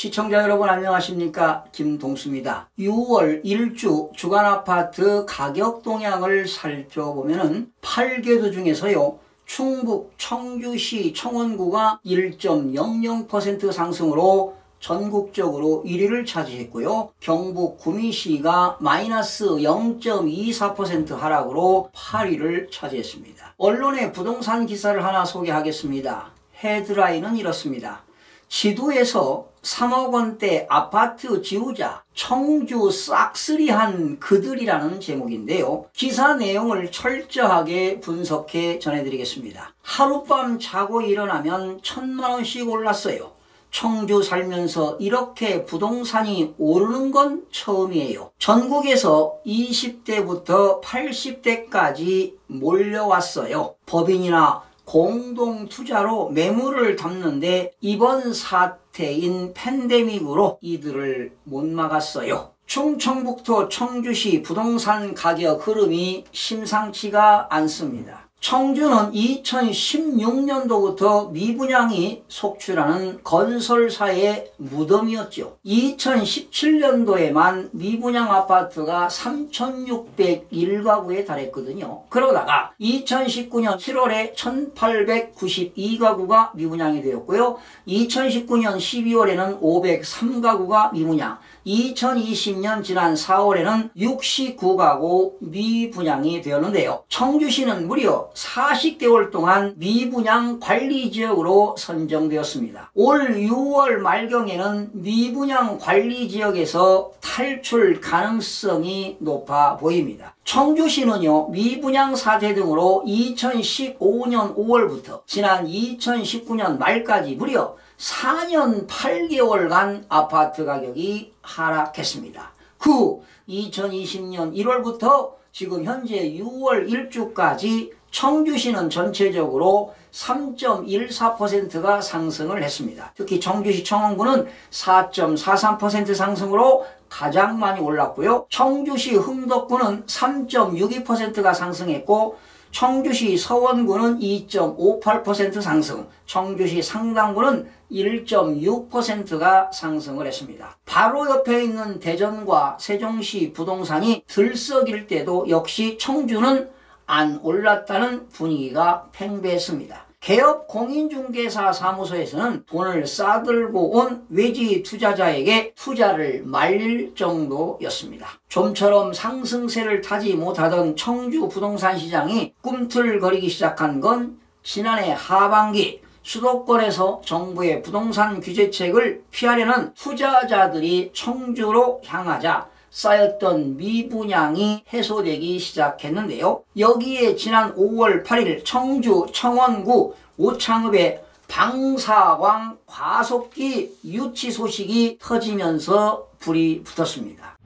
시청자 여러분 안녕하십니까? 김동수입니다. 6월 1주 주간아파트 가격 동향을 살펴보면은 8개도 중에서요. 충북 청주시 청원구가 1.00% 상승으로 전국적으로 1위를 차지했고요. 경북 구미시가 마이너스 0.24% 하락으로 8위를 차지했습니다. 언론의 부동산 기사를 하나 소개하겠습니다. 헤드라인은 이렇습니다. 지도에서 3억 원대 아파트 지우자 청주 싹쓸이한 그들이라는 제목인데요. 기사 내용을 철저하게 분석해 전해드리겠습니다. 하룻밤 자고 일어나면 1,000만 원씩 올랐어요. 청주 살면서 이렇게 부동산이 오르는 건 처음이에요. 전국에서 20대부터 80대까지 몰려왔어요. 법인이나 공동투자로 매물을 담는데 이번 사태인 팬데믹으로 이들을 못 막았어요. 충청북도 청주시 부동산 가격 흐름이 심상치가 않습니다. 청주는 2016년도부터 미분양이 속출하는 건설사의 무덤이었죠. 2017년도에만 미분양 아파트가 3,601가구에 달했거든요. 그러다가 2019년 7월에 1,892가구가 미분양이 되었고요. 2019년 12월에는 503가구가 미분양, 2020년 지난 4월에는 69가구 미분양이 되었는데요. 청주시는 무려 40개월 동안 미분양 관리지역으로 선정되었습니다. 올 6월 말경에는 미분양 관리지역에서 탈출 가능성이 높아 보입니다. 청주시는요, 미분양 사태 등으로 2015년 5월부터 지난 2019년 말까지 무려 4년 8개월간 아파트 가격이 하락했습니다. 그 2020년 1월부터 지금 현재 6월 1주까지 청주시는 전체적으로 3.14%가 상승을 했습니다. 특히 청주시 청원구는 4.43% 상승으로 가장 많이 올랐고요. 청주시 흥덕구는 3.62%가 상승했고 청주시 서원구는 2.58% 상승, 청주시 상당구는 1.6%가 상승을 했습니다. 바로 옆에 있는 대전과 세종시 부동산이 들썩일 때도 역시 청주는 안 올랐다는 분위기가 팽배했습니다. 개업 공인중개사 사무소에서는 돈을 싸들고 온 외지 투자자에게 투자를 말릴 정도였습니다. 좀처럼 상승세를 타지 못하던 청주 부동산 시장이 꿈틀거리기 시작한 건 지난해 하반기 수도권에서 정부의 부동산 규제책을 피하려는 투자자들이 청주로 향하자 쌓였던 미분양이 해소되기 시작했는데요. 여기에 지난 5월 8일 청주 청원구 오창읍의 방사광 과속기 유치 소식이 터지면서 불이 붙었습니다.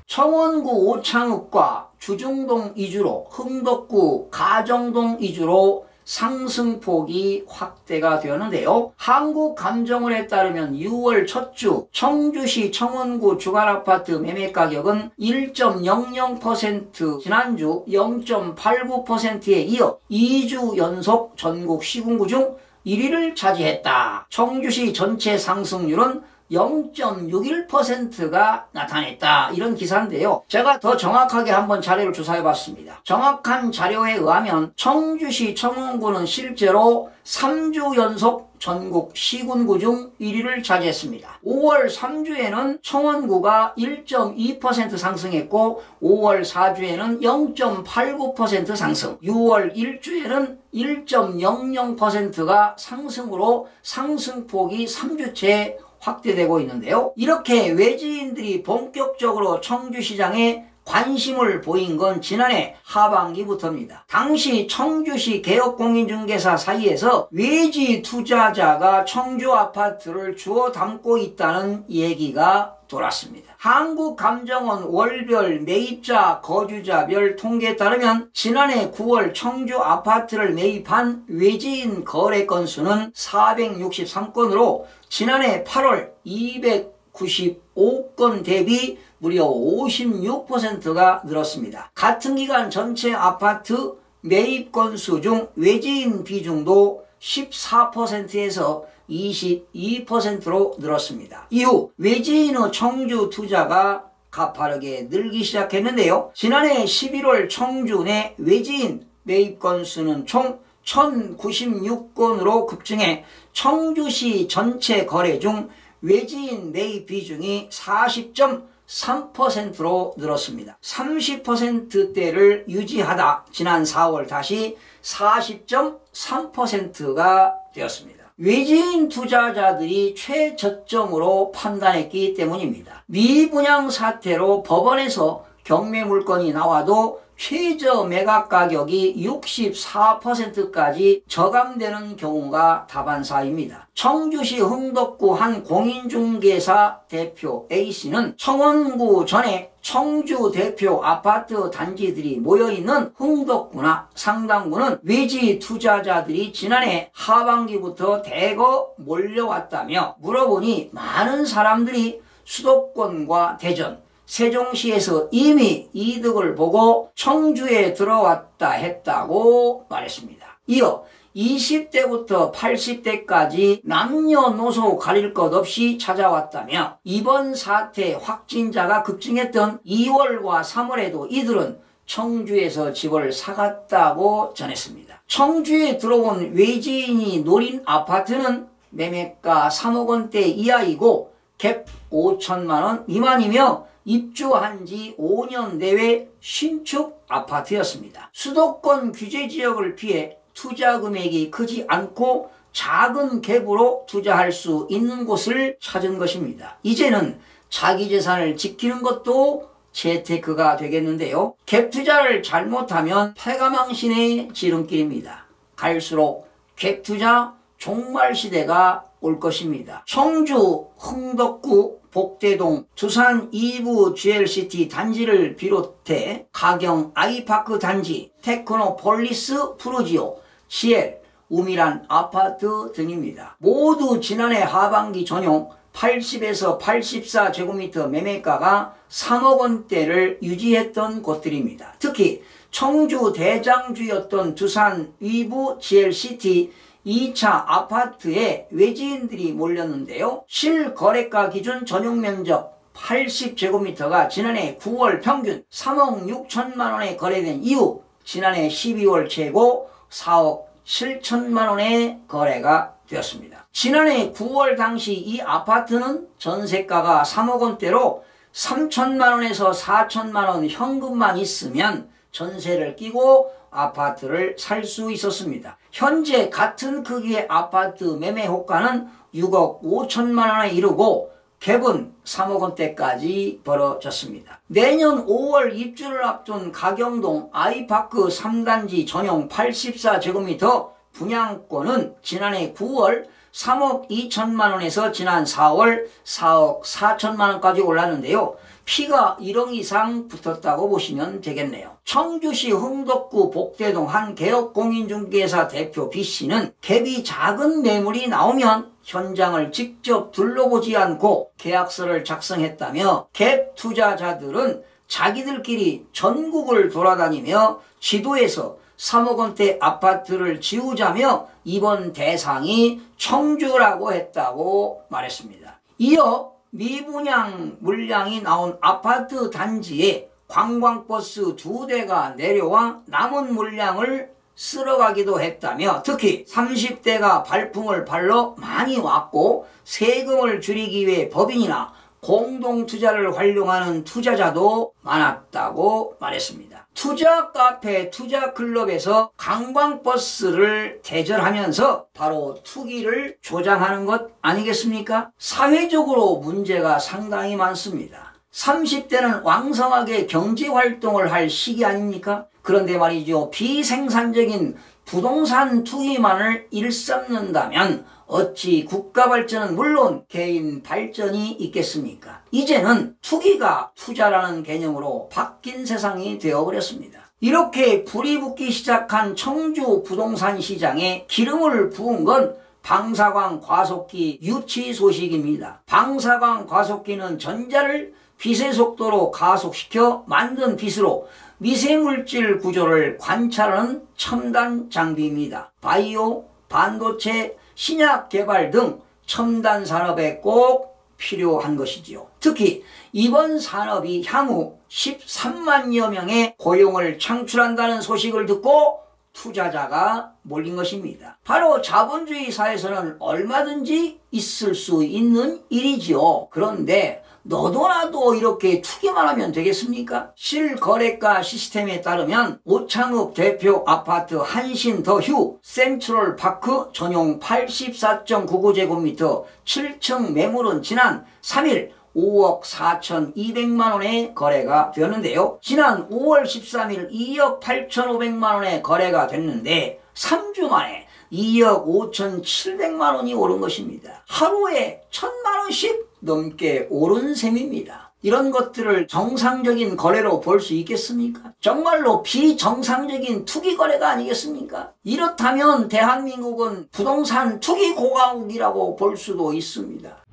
청원구 오창읍과 주중동 이주로 흥덕구 가정동 이주로 상승폭이 확대가 되었는데요. 한국감정원에 따르면 6월 첫 주 청주시 청원구 주간아파트 매매가격은 1.00%, 지난주 0.89%에 이어 2주 연속 전국 시군구 중 1위를 차지했다. 청주시 전체 상승률은 0.61%가 나타냈다. 이런 기사인데요. 제가 더 정확하게 한번 자료를 조사해 봤습니다. 정확한 자료에 의하면 청주시 청원구는 실제로 3주 연속 전국 시군구 중 1위를 차지했습니다. 5월 3주에는 청원구가 1.2% 상승했고 5월 4주에는 0.89% 상승, 6월 1주에는 1.00%가 상승으로 상승폭이 3주째 확대되고 있는데요. 이렇게 외지인들이 본격적으로 청주시장에 관심을 보인 건 지난해 하반기부터입니다. 당시 청주시 개업공인중개사 사이에서 외지 투자자가 청주 아파트를 주워 담고 있다는 얘기가 돌았습니다. 한국감정원 월별 매입자 거주자별 통계에 따르면 지난해 9월 청주 아파트를 매입한 외지인 거래 건수는 463건으로 지난해 8월 295건 대비 무려 56%가 늘었습니다. 같은 기간 전체 아파트 매입 건수 중 외지인 비중도 14%에서 22%로 늘었습니다. 이후 외지인의 청주 투자가 가파르게 늘기 시작했는데요. 지난해 11월 청주 내 외지인 매입 건수는 총 1096건으로 급증해 청주시 전체 거래 중 외지인 매입 비중이 40.3%로 늘었습니다. 30%대를 유지하다 지난 4월 다시 40.3%가 되었습니다. 외지인 투자자들이 최저점으로 판단했기 때문입니다. 미분양 사태로 법원에서 경매 물건이 나와도 최저 매각 가격이 64%까지 저감되는 경우가 다반사입니다. 청주시 흥덕구 한 공인중개사 대표 A씨는 청원구 전에 청주 대표 아파트 단지들이 모여있는 흥덕구나 상당구는 외지 투자자들이 지난해 하반기부터 대거 몰려왔다며 물어보니 많은 사람들이 수도권과 대전, 세종시에서 이미 이득을 보고 청주에 들어왔다 했다고 말했습니다. 이어 20대부터 80대까지 남녀노소 가릴 것 없이 찾아왔다며 이번 사태 확진자가 급증했던 2월과 3월에도 이들은 청주에서 집을 사갔다고 전했습니다. 청주에 들어온 외지인이 노린 아파트는 매매가 3억 원대 이하이고 갭 5천만 원 미만이며 입주한 지 5년 내외 신축 아파트였습니다. 수도권 규제 지역을 피해 투자 금액이 크지 않고 작은 갭으로 투자할 수 있는 곳을 찾은 것입니다. 이제는 자기 재산을 지키는 것도 재테크가 되겠는데요. 갭 투자를 잘못하면 패가망신의 지름길입니다. 갈수록 갭 투자 종말 시대가 올 것입니다. 청주 흥덕구 복대동 두산 2부 GLCT 단지를 비롯해 가경 아이파크 단지, 테크노폴리스 푸르지오, GL, 우미란 아파트 등입니다. 모두 지난해 하반기 전용 80에서 84제곱미터 매매가가 3억 원대를 유지했던 곳들입니다. 특히 청주 대장주였던 두산 위부 GLCT 2차 아파트에 외지인들이 몰렸는데요. 실거래가 기준 전용면적 80제곱미터가 지난해 9월 평균 3억 6천만 원에 거래된 이후 지난해 12월 최고 4억 7천만 원에 거래가 되었습니다. 지난해 9월 당시 이 아파트는 전세가가 3억 원대로 3천만 원에서 4천만 원 현금만 있으면 전세를 끼고 아파트를 살 수 있었습니다. 현재 같은 크기의 아파트 매매 호가는 6억 5천만 원에 이르고 갭은 3억 원대까지 벌어졌습니다. 내년 5월 입주를 앞둔 가경동 아이파크 3단지 전용 84제곱미터 분양권은 지난해 9월 3억 2천만 원에서 지난 4월 4억 4천만 원까지 올랐는데요. 피가 1억 이상 붙었다고 보시면 되겠네요. 청주시 흥덕구 복대동 한 개업공인중개사 대표 B씨는 갭이 작은 매물이 나오면 현장을 직접 둘러보지 않고 계약서를 작성했다며 갭 투자자들은 자기들끼리 전국을 돌아다니며 지도에서 3억 원대 아파트를 지우자며 이번 대상이 청주라고 했다고 말했습니다. 이어 미분양 물량이 나온 아파트 단지에 관광버스 2대가 내려와 남은 물량을 쓸어가기도 했다며 특히 30대가 발품을 팔러 많이 왔고 세금을 줄이기 위해 법인이나 공동투자를 활용하는 투자자도 많았다고 말했습니다. 투자 카페, 투자 클럽에서 관광버스를 대절하면서 바로 투기를 조장하는 것 아니겠습니까? 사회적으로 문제가 상당히 많습니다. 30대는 왕성하게 경제활동을 할 시기 아닙니까? 그런데 말이죠. 비생산적인 부동산 투기만을 일삼는다면 어찌 국가 발전은 물론 개인 발전이 있겠습니까? 이제는 투기가 투자라는 개념으로 바뀐 세상이 되어버렸습니다. 이렇게 불이 붙기 시작한 청주 부동산 시장에 기름을 부은 건 방사광 과속기 유치 소식입니다. 방사광 과속기는 전자를 빛의 속도로 가속시켜 만든 빛으로 미세물질 구조를 관찰하는 첨단 장비입니다. 바이오 반도체, 신약 개발 등 첨단 산업에 꼭 필요한 것이지요. 특히 이번 산업이 향후 13만여 명의 고용을 창출한다는 소식을 듣고 투자자가 몰린 것입니다. 바로 자본주의 사회에서는 얼마든지 있을 수 있는 일이지요. 그런데 너도 나도 이렇게 투기만 하면 되겠습니까? 실거래가 시스템에 따르면 오창읍 대표 아파트 한신 더휴 센트럴파크 전용 84.99제곱미터 7층 매물은 지난 3일 5억 4,200만 원에 거래가 되었는데요. 지난 5월 13일 2억 8,500만 원에 거래가 됐는데 3주 만에 2억 5,700만 원이 오른 것입니다. 하루에 1,000만 원씩 넘게 오른 셈입니다. 이런 것들을 정상적인 거래로 볼 수 있겠습니까? 정말로 비정상적인 투기 거래가 아니겠습니까? 이렇다면 대한민국은 부동산 투기 고강국이라고 볼 수도 있습니다.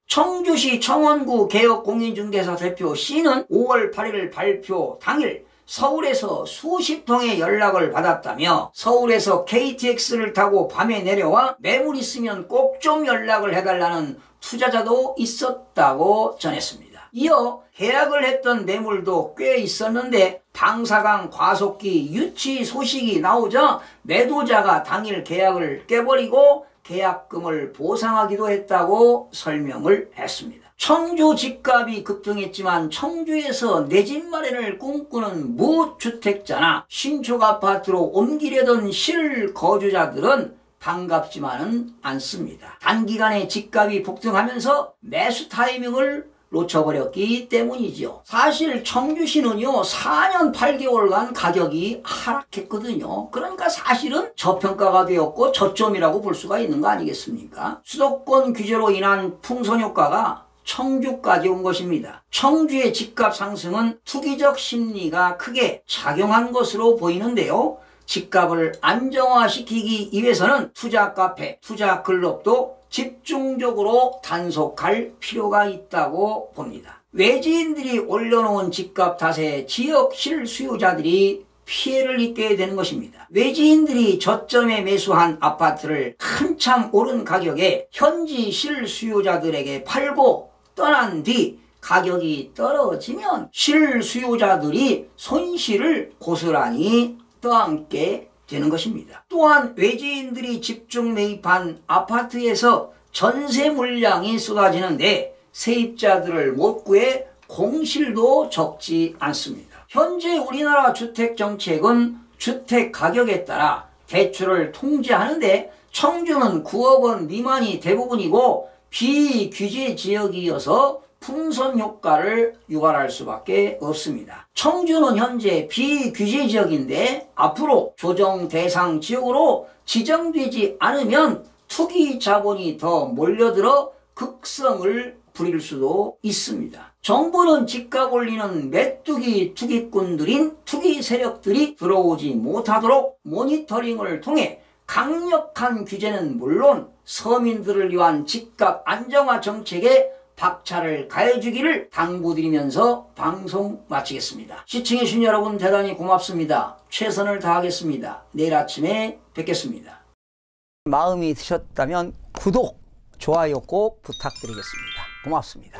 청주시 청원구 개혁공인중개사 대표 C는 5월 8일 발표 당일 서울에서 수십 통의 연락을 받았다며 서울에서 KTX를 타고 밤에 내려와 매물 있으면 꼭 좀 연락을 해달라는 투자자도 있었다고 전했습니다. 이어 계약을 했던 매물도 꽤 있었는데 방사강 과속기 유치 소식이 나오자 매도자가 당일 계약을 깨버리고 계약금을 보상하기도 했다고 설명을 했습니다. 청주 집값이 급등했지만 청주에서 내 집 마련을 꿈꾸는 무주택자나 신축 아파트로 옮기려던 실거주자들은 반갑지만은 않습니다. 단기간에 집값이 폭등하면서 매수 타이밍을 놓쳐버렸기 때문이죠. 사실 청주시는요 4년 8개월간 가격이 하락했거든요. 그러니까 사실은 저평가가 되었고 저점이라고 볼 수가 있는 거 아니겠습니까? 수도권 규제로 인한 풍선 효과가 청주까지 온 것입니다. 청주의 집값 상승은 투기적 심리가 크게 작용한 것으로 보이는데요. 집값을 안정화시키기 위해서는 투자 카페, 투자 클럽도 집중적으로 단속할 필요가 있다고 봅니다. 외지인들이 올려놓은 집값 탓에 지역 실수요자들이 피해를 입게 되는 것입니다. 외지인들이 저점에 매수한 아파트를 한참 오른 가격에 현지 실수요자들에게 팔고 떠난 뒤 가격이 떨어지면 실수요자들이 손실을 고스란히 떠안게 되는 것입니다. 또한 외지인들이 집중 매입한 아파트에서 전세 물량이 쏟아지는데 세입자들을 못 구해 공실도 적지 않습니다. 현재 우리나라 주택정책은 주택 가격에 따라 대출을 통제하는데 청주는 9억 원 미만이 대부분이고 비규제 지역이어서 풍선 효과를 유발할 수밖에 없습니다. 청주는 현재 비규제 지역인데 앞으로 조정 대상 지역으로 지정되지 않으면 투기 자본이 더 몰려들어 극성을 부릴 수도 있습니다. 정부는 집값 올리는 메뚜기 투기꾼들인 투기 세력들이 들어오지 못하도록 모니터링을 통해 강력한 규제는 물론 서민들을 위한 집값 안정화 정책에 박차를 가해주기를 당부드리면서 방송 마치겠습니다. 시청해주신 여러분 대단히 고맙습니다. 최선을 다하겠습니다. 내일 아침에 뵙겠습니다. 마음이 드셨다면 구독, 좋아요 꼭 부탁드리겠습니다. 고맙습니다.